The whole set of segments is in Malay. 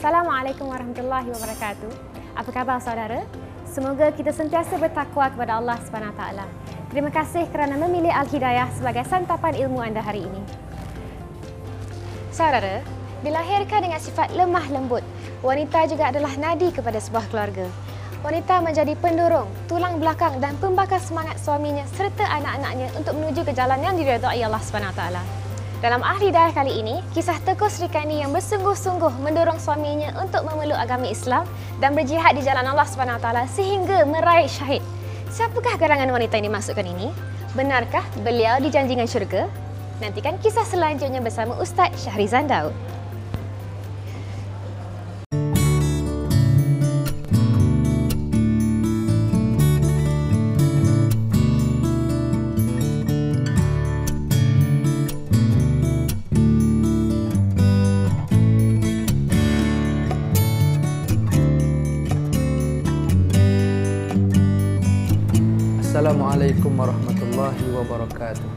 Assalamualaikum warahmatullahi wabarakatuh. Apa khabar saudara? Semoga kita sentiasa bertakwa kepada Allah SWT. Terima kasih kerana memilih Al-Hidayah sebagai santapan ilmu anda hari ini. Saudara, dilahirkan dengan sifat lemah lembut, wanita juga adalah nadi kepada sebuah keluarga. Wanita menjadi pendorong, tulang belakang dan pembakar semangat suaminya serta anak-anaknya untuk menuju ke jalan yang diredai Allah SWT. Dalam Al-Hidayah kali ini, kisah tokoh Sri Kandi yang bersungguh-sungguh mendorong suaminya untuk memeluk agama Islam dan berjihad di jalan Allah SWT sehingga meraih syahid. Siapakah gerangan wanita yang dimaksudkan ini? Benarkah beliau dijanjikan syurga? Nantikan kisah selanjutnya bersama Ustaz Syahrizan Daud. Assalamualaikum warahmatullahi wabarakatuh.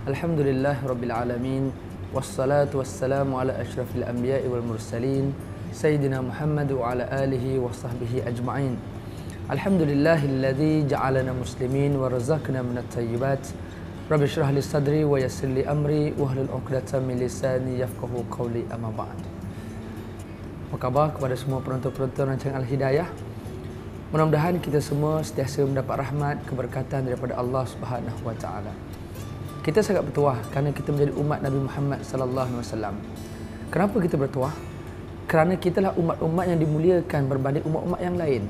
Alhamdulillah rabbil alamin, wassalatu wassalamu ala asyrafil anbiya'i wal mursalin, sayyidina Muhammad wa ala alihi wa sahbihi ajma'in. Alhamdulillahilladzi ja'alana muslimin wa razaqna minat thayyibat. Rabbi shrah li sadri wa yassir li amri wahlul 'uqdatam min lisani yafqahu qawli, amma ba'd. Apa khabar kepada semua penonton-penonton rancangan Al-Hidayah? Mudah-mudahan kita semua sentiasa mendapat rahmat, keberkatan daripada Allah Subhanahu Wa Taala. Kita sangat bertuah kerana kita menjadi umat Nabi Muhammad sallallahu alaihi wasallam. Kenapa kita bertuah? Kerana kitalah umat-umat yang dimuliakan berbanding umat-umat yang lain.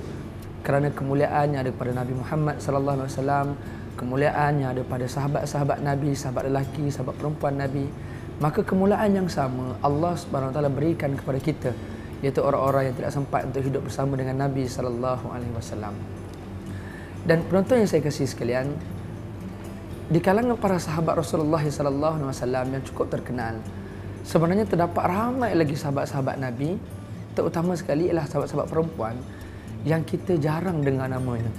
Kerana kemuliaan yang ada pada Nabi Muhammad sallallahu alaihi wasallam, kemuliaan yang ada pada sahabat-sahabat Nabi, sahabat lelaki, sahabat perempuan Nabi, maka kemuliaan yang sama Allah Subhanahu Wa Taala berikan kepada kita, iaitu orang-orang yang tidak sempat untuk hidup bersama dengan Nabi sallallahu alaihi wasallam. Dan penonton yang saya kasih sekalian, di kalangan para sahabat Rasulullah sallallahu alaihi wasallam yang cukup terkenal, sebenarnya terdapat ramai lagi sahabat-sahabat Nabi, terutama sekali ialah sahabat-sahabat perempuan yang kita jarang dengar namanya.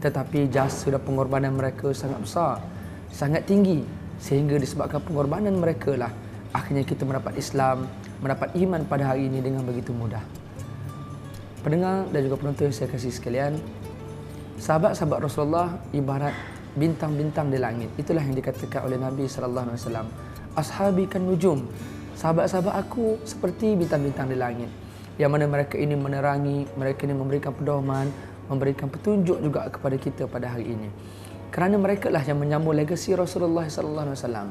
Tetapi jasa dan pengorbanan mereka sangat besar, sangat tinggi, sehingga disebabkan pengorbanan mereka lah akhirnya kita mendapat Islam, mendapat iman pada hari ini dengan begitu mudah. Pendengar dan juga penonton yang saya kasih sekalian, sahabat-sahabat Rasulullah ibarat bintang-bintang di langit. Itulah yang dikatakan oleh Nabi sallallahu alaihi wasallam, ashabi kan nujum, sahabat-sahabat aku seperti bintang-bintang di langit, yang mana mereka ini menerangi, mereka ini memberikan pedoman, memberikan petunjuk juga kepada kita pada hari ini. Kerana mereka lah yang menyambung legasi Rasulullah sallallahu alaihi wasallam.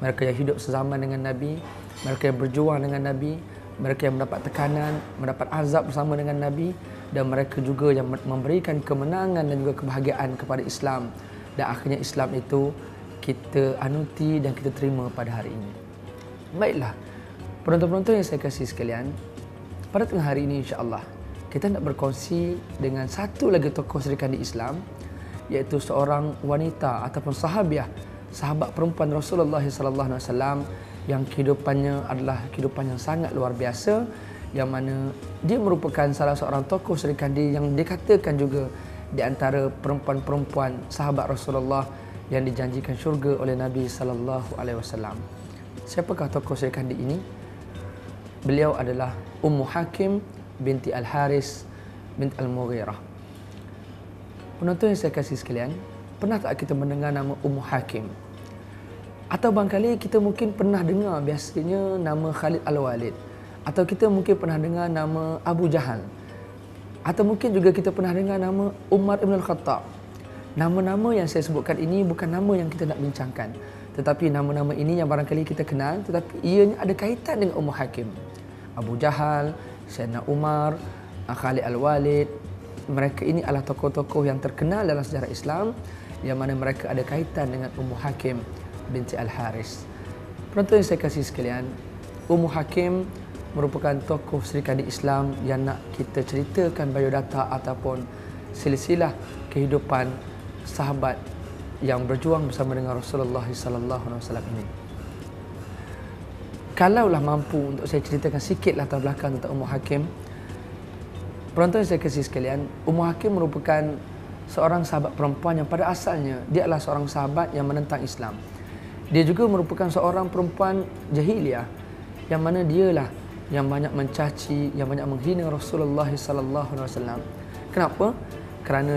Mereka yang hidup sezaman dengan Nabi, mereka yang berjuang dengan Nabi, mereka yang mendapat tekanan, mendapat azab bersama dengan Nabi, dan mereka juga yang memberikan kemenangan dan juga kebahagiaan kepada Islam. Dan akhirnya Islam itu kita anuti dan kita terima pada hari ini. Baiklah, penonton-penonton yang saya kasih sekalian, pada tengah hari ini insya-Allah kita nak berkongsi dengan satu lagi tokoh Sri Kandi Islam, iaitu seorang wanita ataupun sahabiah, sahabat perempuan Rasulullah sallallahu alaihi wasallam yang kehidupannya adalah kehidupan yang sangat luar biasa, yang mana dia merupakan salah seorang tokoh Sri Kandi yang dikatakan juga di antara perempuan-perempuan sahabat Rasulullah yang dijanjikan syurga oleh Nabi sallallahu alaihi wasallam. Siapakah tokoh Sri Kandi ini? Beliau adalah Ummu Hakim binti Al-Haris binti Al-Mughirah. Penonton yang saya kasih sekalian, pernah tak kita mendengar nama Ummu Hakim? Atau barangkali kita mungkin pernah dengar biasanya nama Khalid Al-Walid, atau kita mungkin pernah dengar nama Abu Jahal, atau mungkin juga kita pernah dengar nama Umar Ibn Al-Khattab. Nama-nama yang saya sebutkan ini bukan nama yang kita nak bincangkan, tetapi nama-nama ini yang barangkali kita kenal, tetapi ianya ada kaitan dengan Ummu Hakim. Abu Jahal, Sayyidina Umar, Khalid Al-Walid, mereka ini adalah tokoh-tokoh yang terkenal dalam sejarah Islam, yang mana mereka ada kaitan dengan Ummu Hakim binti Al-Haris. Penonton yang saya kasih sekalian, Ummu Hakim merupakan tokoh Sri Kandi Islam yang nak kita ceritakan biodata ataupun silsilah kehidupan sahabat yang berjuang bersama dengan Rasulullah sallallahu alaihi wasallam ini. Kalaulah mampu untuk saya ceritakan sikit latar belakang tentang Ummu Hakim, penonton yang saya kasih sekalian, Ummu Hakim merupakan seorang sahabat perempuan yang pada asalnya dia adalah seorang sahabat yang menentang Islam. Dia juga merupakan seorang perempuan jahiliah, yang mana dialah yang banyak mencaci, yang banyak menghina Rasulullah sallallahu alaihi wasallam. Kenapa? Kerana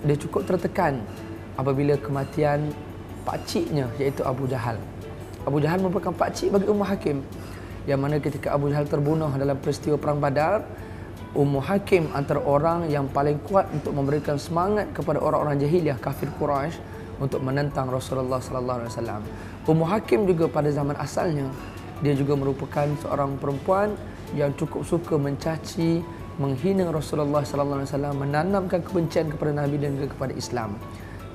dia cukup tertekan apabila kematian pakciknya iaitu Abu Jahal. Abu Jahal merupakan pakcik bagi Ummu Hakim, yang mana ketika Abu Jahal terbunuh dalam peristiwa perang Badar, Ummu Hakim antara orang yang paling kuat untuk memberikan semangat kepada orang-orang jahiliah kafir Quraisy untuk menentang Rasulullah sallallahu alaihi wasallam. Ummu Hakim juga pada zaman asalnya dia juga merupakan seorang perempuan yang cukup suka mencaci, menghina Rasulullah sallallahu alaihi wasallam, menanamkan kebencian kepada Nabi dan juga kepada Islam.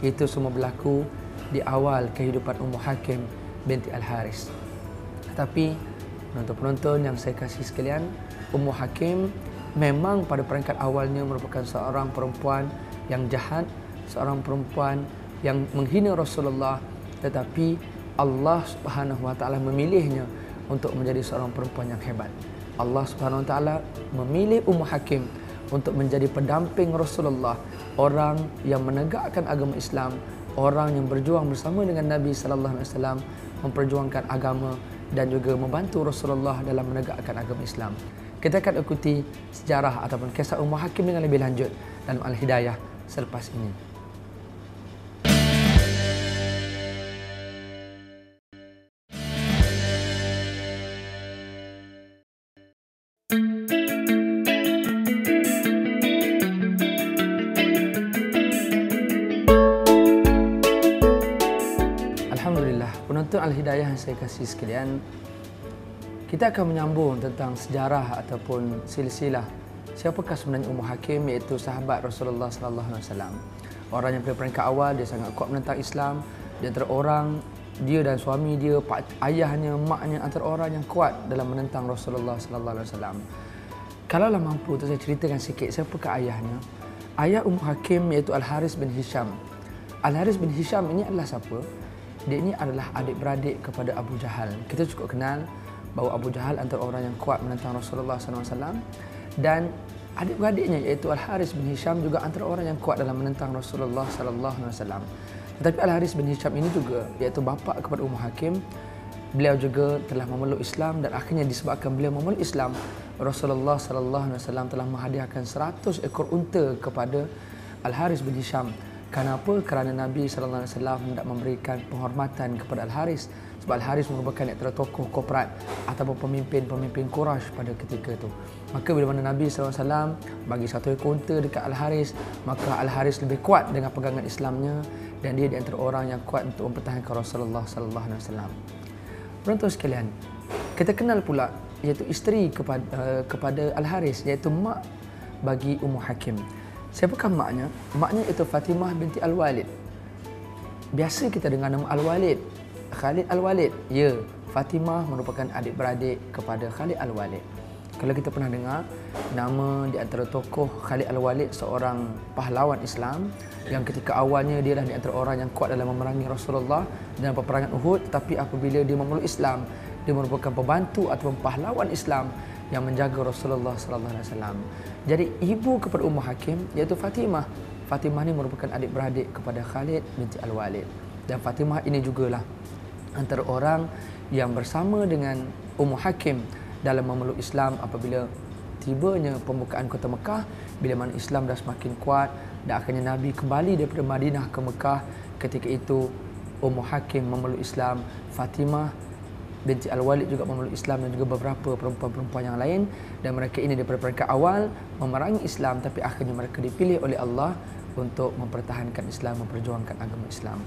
Itu semua berlaku di awal kehidupan Ummu Hakim binti Al-Haris. Tetapi penonton-penonton yang saya kasih sekalian, Ummu Hakim memang pada peringkat awalnya merupakan seorang perempuan yang jahat, seorang perempuan yang menghina Rasulullah, tetapi Allah Subhanahu wa taala memilihnya untuk menjadi seorang perempuan yang hebat. Allah Subhanahu wa taala memilih Ummu Hakim untuk menjadi pendamping Rasulullah, orang yang menegakkan agama Islam, orang yang berjuang bersama dengan Nabi sallallahu alaihi wasallam memperjuangkan agama dan juga membantu Rasulullah dalam menegakkan agama Islam. Kita akan ikuti sejarah ataupun kisah Ummu Hakim dengan lebih lanjut dalam Al-Hidayah selepas ini. Alhamdulillah, penonton Al-Hidayah yang saya kasih sekalian, kita akan menyambung tentang sejarah ataupun silsilah siapakah sebenarnya Ummu Hakim, iaitu sahabat Rasulullah sallallahu alaihi wasallam. Orang yang pada peringkat awal dia sangat kuat menentang Islam. Di antara orang, dia dan suami dia, ayahnya, maknya antara orang yang kuat dalam menentang Rasulullah sallallahu alaihi wasallam. Kalaulah mampu untuk saya ceritakan sikit siapakah ayahnya. Ayah Ummu Hakim iaitu Al-Haris bin Hisham. Al-Haris bin Hisham ini adalah siapa? Dia ini adalah adik-beradik kepada Abu Jahal. Kita cukup kenal bahawa Abu Jahal antara orang yang kuat menentang Rasulullah SAW, dan adik-beradiknya iaitu Al-Haris bin Hisham juga antara orang yang kuat dalam menentang Rasulullah SAW. Tetapi Al-Haris bin Hisham ini juga iaitu bapa kepada Ummu Hakim. Beliau juga telah memeluk Islam, dan akhirnya disebabkan beliau memeluk Islam, Rasulullah SAW telah menghadiahkan 100 ekor unta kepada Al-Haris bin Hisham. Kenapa? Kerana Nabi SAW hendak memberikan penghormatan kepada Al-Haris, sebab Al-Haris merupakan antara tokoh korporat ataupun pemimpin Quraisy pada ketika itu. Maka bila mana Nabi SAW bagi satu ekor unta dekat Al-Haris, maka Al-Haris lebih kuat dengan pegangan Islamnya, dan dia di antara orang yang kuat untuk mempertahankan Rasulullah SAW. Penonton sekalian, kita kenal pula iaitu isteri kepada Al-Haris, iaitu mak bagi Ummu Hakim. Siapakah maknya? Maknya itu Fatimah binti Al-Walid. Biasa kita dengar nama Al-Walid, Khalid Al-Walid. Ya, Fatimah merupakan adik-beradik kepada Khalid Al-Walid. Kalau kita pernah dengar nama di antara tokoh Khalid Al-Walid, seorang pahlawan Islam yang ketika awalnya dia adalah di antara orang yang kuat dalam memerangi Rasulullah dalam peperangan Uhud, tetapi apabila dia memeluk Islam, dia merupakan pembantu ataupun pahlawan Islam yang menjaga Rasulullah sallallahu alaihi wasallam. Jadi ibu kepada Ummu Hakim iaitu Fatimah. Fatimah ni merupakan adik-beradik kepada Khalid binti Al-Walid. Dan Fatimah ini jugalah antara orang yang bersama dengan Ummu Hakim dalam memeluk Islam apabila tibanya pembukaan kota Mekah, bila mana Islam dah semakin kuat dan akhirnya Nabi kembali daripada Madinah ke Mekah. Ketika itu Ummu Hakim memeluk Islam, Fatimah binti Al-Walid juga memeluk Islam, dan juga beberapa perempuan-perempuan yang lain, dan mereka ini daripada peringkat awal memerangi Islam, tapi akhirnya mereka dipilih oleh Allah untuk mempertahankan Islam, memperjuangkan agama Islam.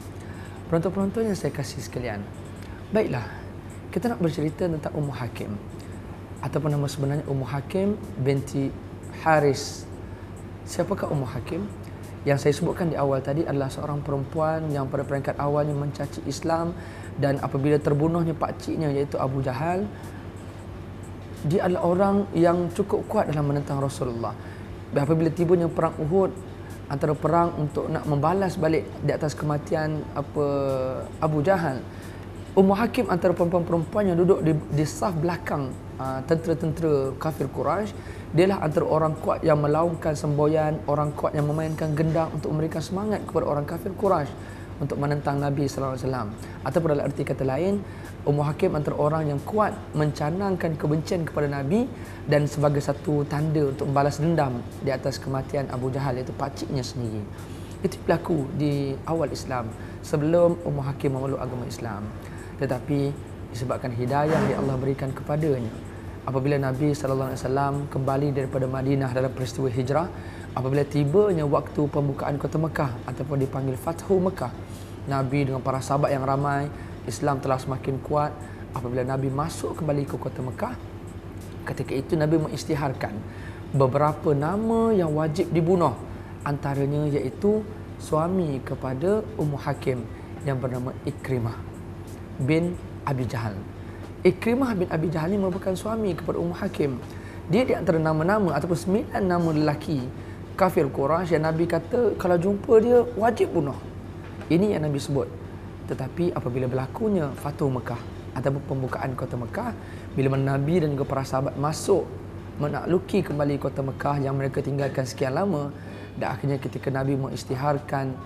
Penonton-penonton yang saya kasih sekalian, baiklah, kita nak bercerita tentang Ummu Hakim, ataupun nama sebenarnya Ummu Hakim binti Haris. Siapakah Ummu Hakim? Yang saya sebutkan di awal tadi adalah seorang perempuan yang pada peringkat awalnya mencaci Islam, dan apabila terbunuhnya pakciknya iaitu Abu Jahal, dia adalah orang yang cukup kuat dalam menentang Rasulullah. Apabila tibanya perang Uhud, antara perang untuk nak membalas balik di atas kematian Abu Jahal, Ummu Hakim antara perempuan-perempuan yang duduk di saf belakang tentera-tentera kafir Quraisy. Dialah antara orang kuat yang melaungkan semboyan, orang kuat yang memainkan gendang untuk memberikan semangat kepada orang kafir Quraisy untuk menentang Nabi sallallahu alaihi wasallam. Ataupun dalam arti kata lain, Ummu Hakim antara orang yang kuat mencanangkan kebencian kepada Nabi dan sebagai satu tanda untuk membalas dendam di atas kematian Abu Jahal, iaitu pakciknya sendiri. Itu berlaku di awal Islam sebelum Ummu Hakim memeluk agama Islam. Tetapi disebabkan hidayah yang Allah berikan kepadanya, apabila Nabi SAW kembali daripada Madinah dalam peristiwa hijrah, apabila tibanya waktu pembukaan kota Mekah ataupun dipanggil Fathu Mekah, Nabi dengan para sahabat yang ramai, Islam telah semakin kuat. Apabila Nabi masuk kembali ke kota Mekah, ketika itu Nabi mengisytiharkan beberapa nama yang wajib dibunuh. Antaranya iaitu suami kepada Ummu Hakim yang bernama Ikrimah bin Abi Jahal. Ikrimah bin Abi Jahal ini merupakan suami kepada Ummu Hakim. Dia di antara nama-nama ataupun 9 nama lelaki kafir Quraisy yang Nabi kata kalau jumpa dia wajib bunuh. Ini yang Nabi sebut. Tetapi apabila berlakunya Fathu Mekah ataupun pembukaan kota Mekah, bila mana Nabi dan juga para sahabat masuk menakluki kembali kota Mekah yang mereka tinggalkan sekian lama, dan akhirnya ketika Nabi mengisytiharkan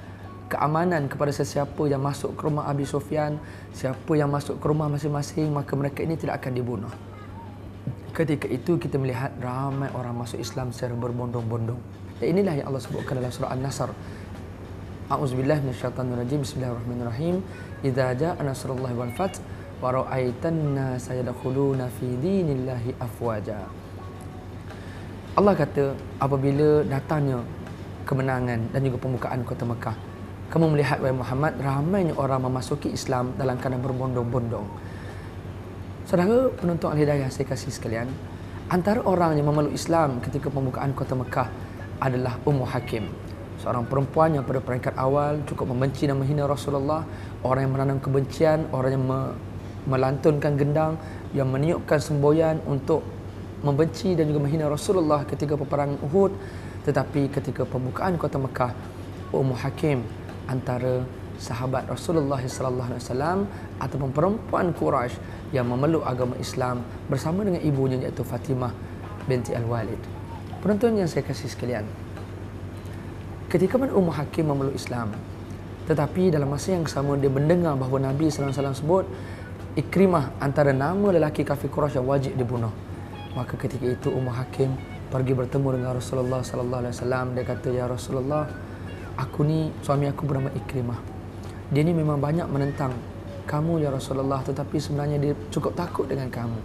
keamanan kepada sesiapa yang masuk ke rumah Abi Sufyan, siapa yang masuk ke rumah masing-masing, maka mereka ini tidak akan dibunuh. Ketika itu kita melihat ramai orang masuk Islam secara berbondong-bondong. Dan inilah yang Allah sebutkan dalam surah An-Nasr. A'udzubillahi minasyaitonirrajim. Bismillahirrahmanirrahim. Idza jaa nasrullahi wal fath wa ra'aitan nasa yadkhuluna fi dinillahi afwaja. Allah kata apabila datangnya kemenangan dan juga pembukaan kota Mekah, kamu melihat wahai Muhammad ramainya orang memasuki Islam dalam keadaan berbondong-bondong. Saudara penonton Al-Hidayah saya kasih sekalian, antara orang yang memeluk Islam ketika pembukaan kota Mekah adalah Ummu Hakim, seorang perempuan yang pada peringkat awal cukup membenci dan menghina Rasulullah, orang yang menanam kebencian, orang yang melantunkan gendang, yang meniupkan semboyan untuk membenci dan juga menghina Rasulullah ketika peperangan Uhud. Tetapi ketika pembukaan kota Mekah, Ummu Hakim antara sahabat Rasulullah SAW ataupun perempuan Quraisy yang memeluk agama Islam bersama dengan ibunya iaitu Fatimah binti Al-Walid. Penonton yang saya kasih sekalian, ketika mana Ummu Hakim memeluk Islam, tetapi dalam masa yang sama dia mendengar bahawa Nabi SAW sebut Ikrimah antara nama lelaki kafir Quraisy yang wajib dibunuh. Maka ketika itu Ummu Hakim pergi bertemu dengan Rasulullah SAW. Dia kata, ya Rasulullah, aku ni, suami aku bernama Ikrimah. Dia ni memang banyak menentang kamu ya Rasulullah, tetapi sebenarnya dia cukup takut dengan kamu.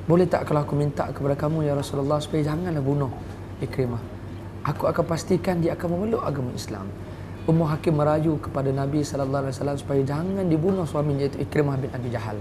Boleh tak kalau aku minta kepada kamu ya Rasulullah supaya janganlah bunuh Ikrimah? Aku akan pastikan dia akan memeluk agama Islam. Ummu Hakim merayu kepada Nabi SAW supaya jangan dibunuh suaminya iaitu Ikrimah bin Abi Jahal.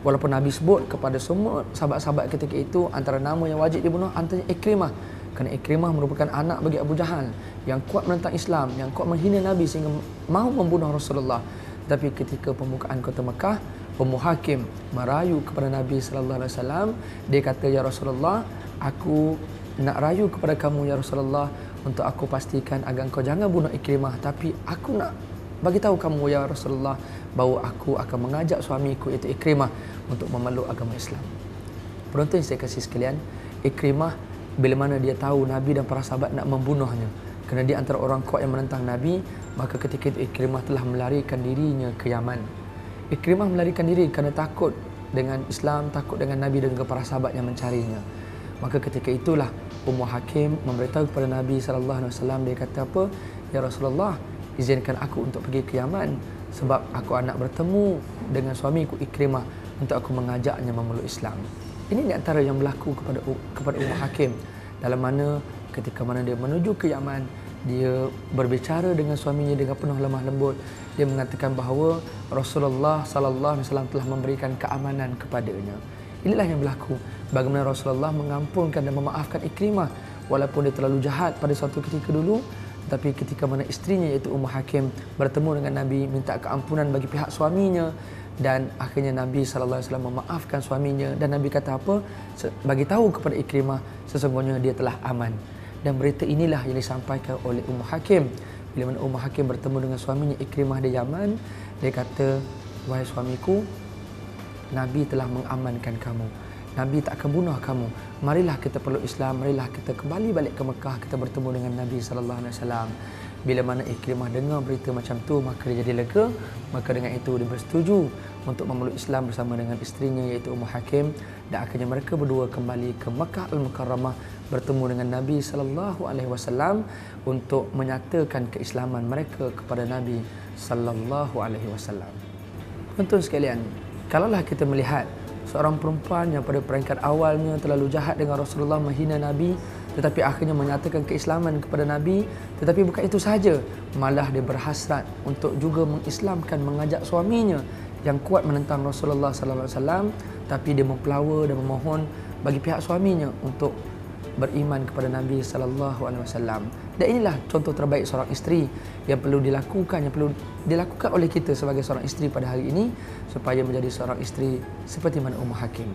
Walaupun Nabi sebut kepada semua sahabat-sahabat ketika itu antara nama yang wajib dibunuh antaranya Ikrimah, kerana Ikrimah merupakan anak bagi Abu Jahal yang kuat menentang Islam, yang kuat menghina Nabi sehingga mahu membunuh Rasulullah. Tapi ketika pembukaan kota Mekah, Ummu Hakim merayu kepada Nabi SAW. Dia kata, ya Rasulullah, aku nak rayu kepada kamu ya Rasulullah untuk aku pastikan agar kau jangan bunuh Ikrimah, tapi aku nak bagi tahu kamu ya Rasulullah bahawa aku akan mengajak suamiku iaitu Ikrimah untuk memeluk agama Islam. Penonton yang saya kasih sekalian, Ikrimah bila mana dia tahu Nabi dan para sahabat nak membunuhnya kerana dia antara orang kuat yang menentang Nabi, maka ketika itu Ikrimah telah melarikan dirinya ke Yaman. Ikrimah melarikan diri kerana takut dengan Islam, takut dengan Nabi dan juga para sahabat yang mencarinya. Maka ketika itulah Ummu Hakim memberitahu kepada Nabi SAW. Dia kata apa? Ya Rasulullah, izinkan aku untuk pergi ke Yaman sebab aku nak bertemu dengan suamiku Ikrimah untuk aku mengajaknya memeluk Islam. Ini di antara yang berlaku kepada Ummu Hakim, dalam mana ketika mana dia menuju ke Yaman, dia berbicara dengan suaminya dengan penuh lemah lembut. Dia mengatakan bahawa Rasulullah SAW telah memberikan keamanan kepadanya. Inilah yang berlaku, bagaimana Rasulullah mengampunkan dan memaafkan Ikrimah walaupun dia terlalu jahat pada suatu ketika dulu. Tapi ketika mana isterinya iaitu Ummu Hakim bertemu dengan Nabi, minta keampunan bagi pihak suaminya, dan akhirnya Nabi SAW memaafkan suaminya, dan Nabi kata apa? Bagi tahu kepada Ikrimah sesungguhnya dia telah aman. Dan berita inilah yang disampaikan oleh Ummu Hakim. Bila mana Ummu Hakim bertemu dengan suaminya Ikrimah di Yaman, dia kata, wahai suamiku, Nabi telah mengamankan kamu. Nabi tak akan bunuh kamu. Marilah kita peluk Islam, marilah kita kembali balik ke Mekah, kita bertemu dengan Nabi SAW. Bila mana Ikrimah dengar berita macam tu, maka dia jadi lega. Maka dengan itu dia bersetuju untuk memeluk Islam bersama dengan isterinya iaitu Ummu Hakim, dan akhirnya mereka berdua kembali ke Makkah Al-Mukarramah bertemu dengan Nabi sallallahu alaihi wasallam untuk menyatakan keislaman mereka kepada Nabi sallallahu alaihi wasallam. Tuan-tuan sekalian, kalaulah kita melihat seorang perempuan yang pada peringkat awalnya terlalu jahat dengan Rasulullah, menghina Nabi, tetapi akhirnya menyatakan keislaman kepada Nabi, tetapi bukan itu sahaja, malah dia berhasrat untuk juga mengislamkan, mengajak suaminya yang kuat menentang Rasulullah sallallahu alaihi wasallam, tapi dia mempelawa dan memohon bagi pihak suaminya untuk beriman kepada Nabi sallallahu alaihi wasallam. Dan inilah contoh terbaik seorang isteri yang perlu dilakukan, oleh kita sebagai seorang isteri pada hari ini supaya menjadi seorang isteri seperti mana Ummu Hakim.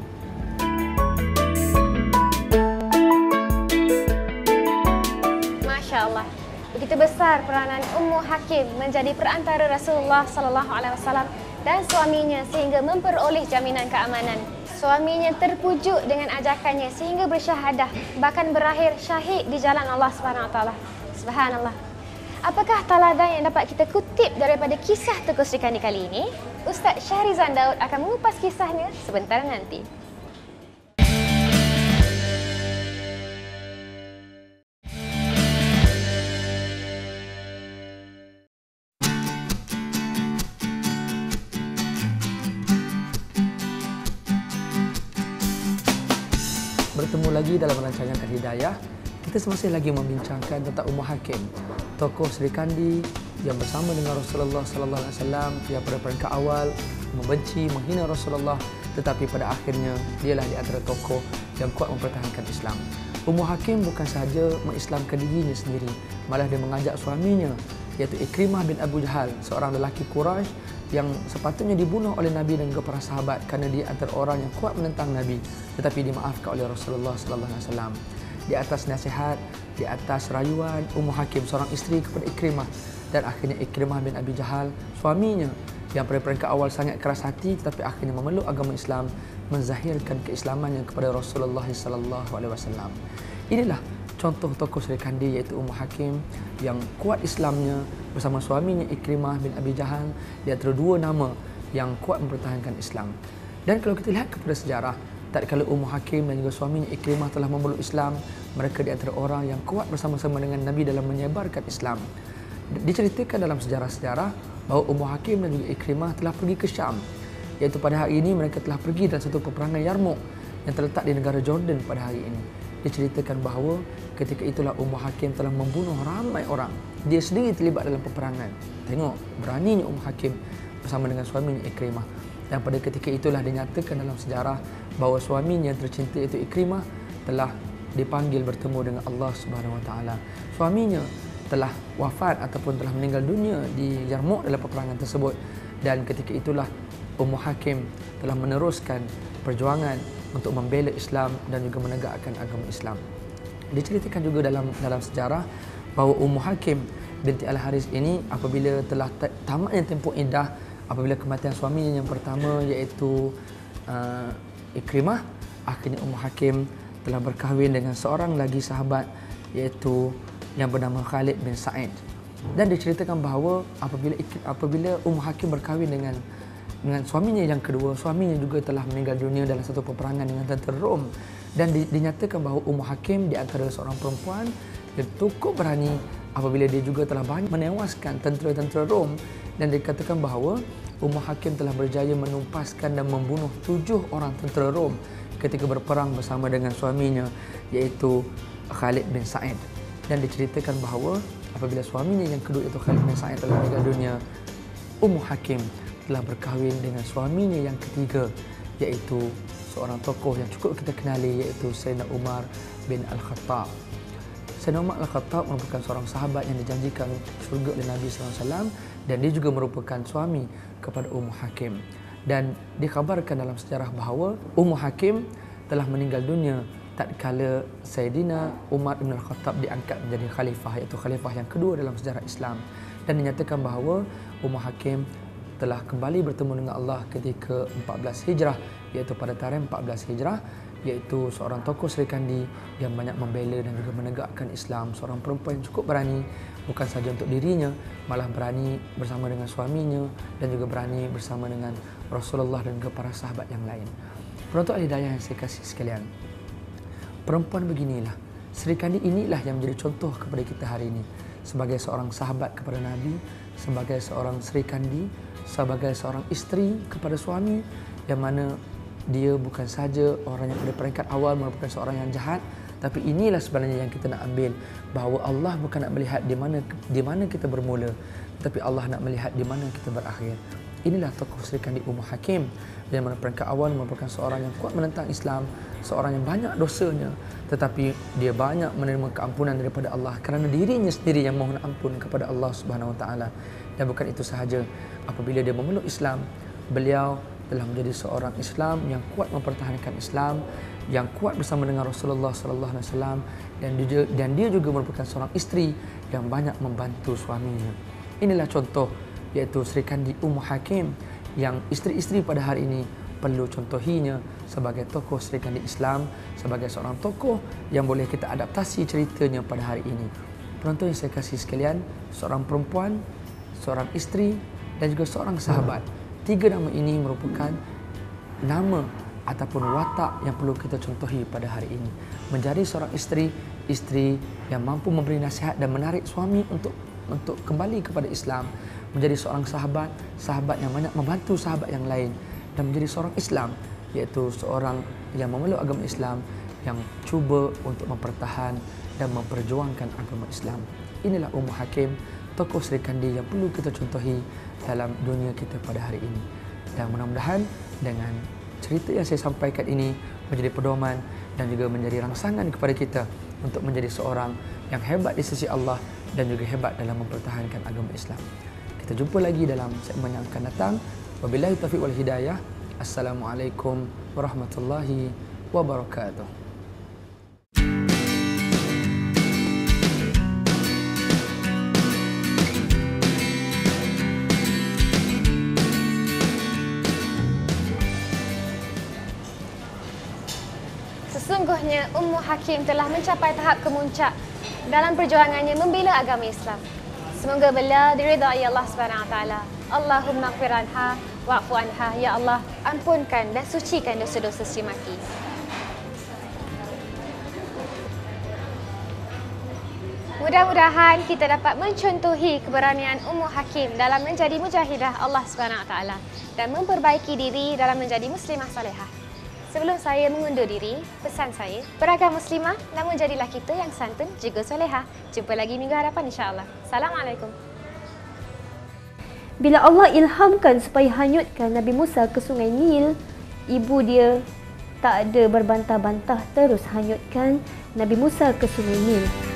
Masya-Allah. Begitu besar peranan Ummu Hakim menjadi perantara Rasulullah sallallahu alaihi wasallam dan suaminya sehingga memperoleh jaminan keamanan. Suaminya terpujuk dengan ajakannya sehingga bersyahadah, bahkan berakhir syahid di jalan Allah Subhanahu Wa Taala. Subhanallah. Apakah taladan yang dapat kita kutip daripada kisah Tengku Sri Kandi kali ini? Ustaz Syahrizan Daud akan mengupas kisahnya sebentar nanti. Bertemu lagi dalam rancangan Al-Hidayah. Kita masih lagi membincangkan tentang Ummu Hakim, tokoh Sri Kandi yang bersama dengan Rasulullah sallallahu alaihi wasallam yang pada peringkat awal membenci, menghina Rasulullah, tetapi pada akhirnya dialah di antara tokoh yang kuat mempertahankan Islam. Ummu Hakim bukan sahaja mengislamkan dirinya sendiri, malah dia mengajak suaminya iaitu Ikrimah bin Abu Jahal, seorang lelaki Quraisy yang sepatutnya dibunuh oleh Nabi dan juga para sahabat kerana dia antara orang yang kuat menentang Nabi, tetapi dimaafkan oleh Rasulullah sallallahu alaihi wasallam. Di atas nasihat, di atas rayuan Ummu Hakim, seorang isteri kepada Ikrimah, dan akhirnya Ikrimah bin Abi Jahal, suaminya yang pada peringkat awal sangat keras hati tetapi akhirnya memeluk agama Islam, menzahirkan keislamannya kepada Rasulullah sallallahu alaihi wasallam. Inilah contoh tokoh Sri Kandi iaitu Ummu Hakim yang kuat Islamnya bersama suaminya Ikrimah bin Abi Jahal, di antara dua nama yang kuat mempertahankan Islam. Dan kalau kita lihat kepada sejarah, tatkala Ummu Hakim dan juga suaminya Ikrimah telah memeluk Islam, mereka di antara orang yang kuat bersama-sama dengan Nabi dalam menyebarkan Islam. Diceritakan dalam sejarah-sejarah bahawa Ummu Hakim dan juga Ikrimah telah pergi ke Syam, iaitu pada hari ini mereka telah pergi dalam satu peperangan Yarmouk yang terletak di negara Jordan pada hari ini. Diceritakan bahawa ketika itulah Ummu Hakim telah membunuh ramai orang. Dia sendiri terlibat dalam peperangan. Tengok beraninya Ummu Hakim bersama dengan suaminya Ikrimah. Dan pada ketika itulah dinyatakan dalam sejarah bahawa suaminya yang tercinta iaitu Ikrimah telah dipanggil bertemu dengan Allah Subhanahu Wa Taala. Suaminya telah wafat ataupun telah meninggal dunia di Yarmouk dalam peperangan tersebut, dan ketika itulah Ummu Hakim telah meneruskan perjuangan untuk membela Islam dan juga menegakkan agama Islam. Diceritakan juga dalam sejarah bahawa Ummu Hakim binti Al-Haris ini apabila telah tamatnya tempoh iddah, apabila kematian suaminya yang pertama iaitu Ikrimah, akhirnya Ummu Hakim telah berkahwin dengan seorang lagi sahabat iaitu yang bernama Khalid bin Sa'id. Dan diceritakan bahawa apabila Ummu Hakim berkahwin dengan suaminya yang kedua, suaminya juga telah meninggal dunia dalam satu peperangan dengan tentera Rom. Dan dinyatakan bahawa Ummu Hakim di antara seorang perempuan yang cukup berani apabila dia juga telah banyak menewaskan tentera-tentera Rom, dan dikatakan bahawa Ummu Hakim telah berjaya menumpaskan dan membunuh 7 orang tentera Rom ketika berperang bersama dengan suaminya iaitu Khalid bin Sa'id. Dan diceritakan bahawa apabila suaminya yang kedua iaitu Khalid bin Sa'id telah meninggal dunia, Ummu Hakim telah berkahwin dengan suaminya yang ketiga iaitu seorang tokoh yang cukup kita kenali iaitu Sayyidina Umar bin Al-Khattab. Sayyidina Umar Al-Khattab merupakan seorang sahabat yang dijanjikan syurga oleh Nabi SAW, dan dia juga merupakan suami kepada Ummu Hakim. Dan dikhabarkan dalam sejarah bahawa Ummu Hakim telah meninggal dunia tatkala Sayyidina Umar bin Al-Khattab diangkat menjadi khalifah, iaitu khalifah yang kedua dalam sejarah Islam. Dan dinyatakan bahawa Ummu Hakim telah kembali bertemu dengan Allah ketika 14 Hijrah, iaitu pada tarikh 14 Hijrah, iaitu seorang tokoh Sri Kandi yang banyak membela dan juga menegakkan Islam, seorang perempuan yang cukup berani bukan saja untuk dirinya, malah berani bersama dengan suaminya dan juga berani bersama dengan Rasulullah dan juga para sahabat yang lain. Penonton Al-Hidayah yang saya kasih sekalian, perempuan beginilah, Sri Kandi inilah yang menjadi contoh kepada kita hari ini sebagai seorang sahabat kepada Nabi, sebagai seorang Sri Kandi, sebagai seorang isteri kepada suami, yang mana dia bukan saja orang yang pada peringkat awal merupakan seorang yang jahat, tapi inilah sebenarnya yang kita nak ambil, bahawa Allah bukan nak melihat di mana kita bermula, tapi Allah nak melihat di mana kita berakhir. Inilah tokoh Sri Kandi Ummu Hakim yang mana peringkat awal merupakan seorang yang kuat menentang Islam, seorang yang banyak dosanya, tetapi dia banyak menerima keampunan daripada Allah kerana dirinya sendiri yang mohon ampun kepada Allah Subhanahu Wa Taala. Dan bukan itu sahaja, apabila dia memeluk Islam, beliau telah menjadi seorang Islam yang kuat mempertahankan Islam, yang kuat bersama dengan Rasulullah sallallahu alaihi wasallam, dan dia juga merupakan seorang isteri yang banyak membantu suaminya. Inilah contoh, iaitu Sri Kandi Ummu Hakim yang isteri-isteri pada hari ini perlu contohinya sebagai tokoh Sri Kandi Islam, sebagai seorang tokoh yang boleh kita adaptasi ceritanya pada hari ini. Penonton yang saya kasih sekalian, seorang perempuan, seorang isteri dan juga seorang sahabat. Tiga nama ini merupakan nama ataupun watak yang perlu kita contohi pada hari ini. Menjadi seorang isteri yang mampu memberi nasihat dan menarik suami untuk kembali kepada Islam. Menjadi seorang sahabat yang banyak membantu sahabat yang lain. Dan menjadi seorang Islam, iaitu seorang yang memeluk agama Islam, yang cuba untuk mempertahan dan memperjuangkan agama Islam. Inilah Ummu Hakim, tokoh Sri Kandi yang perlu kita contohi dalam dunia kita pada hari ini. Dan mudah-mudahan dengan cerita yang saya sampaikan ini menjadi pedoman dan juga menjadi rangsangan kepada kita untuk menjadi seorang yang hebat di sisi Allah dan juga hebat dalam mempertahankan agama Islam. Kita jumpa lagi dalam segmen yang akan datang. Wabillahi taufiq wal hidayah. Assalamualaikum warahmatullahi wabarakatuh. Sesungguhnya Ummu Hakim telah mencapai tahap kemuncak dalam perjuangannya membela agama Islam. Semoga beliau diridai Allah SWT. Allahumma ighfir anha wa'fu anha. Ya Allah, ampunkan dan sucikan dosa-dosa si mati. Mudah-mudahan kita dapat mencontohi keberanian Ummu Hakim dalam menjadi mujahidah Allah SWT dan memperbaiki diri dalam menjadi muslimah salihah. Sebelum saya mengundur diri, pesan saya, beragam muslimah namun jadilah kita yang santun juga solehah. Jumpa lagi minggu hadapan insya-Allah. Assalamualaikum. Bila Allah ilhamkan supaya hanyutkan Nabi Musa ke sungai Nil, ibu dia tak ada berbantah-bantah, terus hanyutkan Nabi Musa ke sungai Nil.